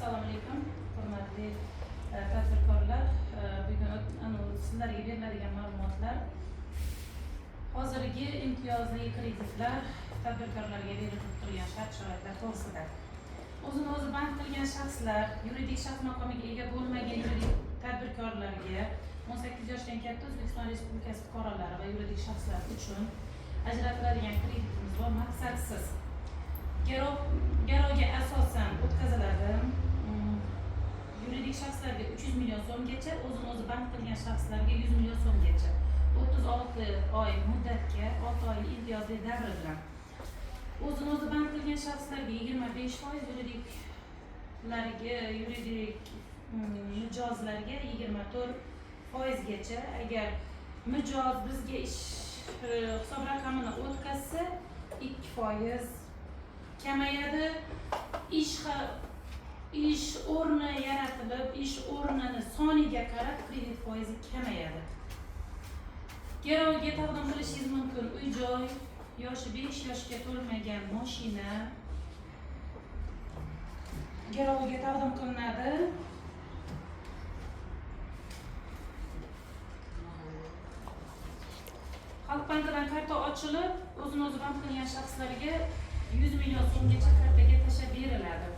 Assalomu alaykum, hurmatli tadbirkorlar. Bugun sizlarga beriladigan ma'lumotlar hozirgi imtiyozli kreditlar tadbirkorlarga berilib turgan shart-sharoitlar to'g'risida. O'zini o'zi band qilgan shaxslar, yuridik shaxs maqomiga ega bo'lmagan yuridik tadbirkorlarga 18 yoshdan katta O'zbekiston Respublikasi fuqarolari va yuridik shaxslar uchun ajratiladigan kreditimiz bor, maqsadsiz. Garovga asosan o'tkaziladi. Yuridik shaxslarga 300 million so'mgacha, o'zini o'zi band qilgan shaxslarga 100 million so'mgacha 36 oy muddatga 6 oy imtiyozli davr bilan. O'zini o'zi band qilgan shaxslarga 25%, yuridik mijozlarga 24%gacha. Agar mijoz bizga ish hisob raqamini o'tkazsa 2% kamayadi. Ish o'rni yaratilib, ish o'rnini soniga qarab kredit foizi kamayadi. Garovga taqdim qilishingiz mumkin uy-joy, yoshi 5 yoshga to'lmagan mashina garovga taqdim qilinadi. Xalq bankidan karta ochilib, o'zini o'zi band qilgan shaxslarga 100 million so'mgacha kartaga tashlab beriladi.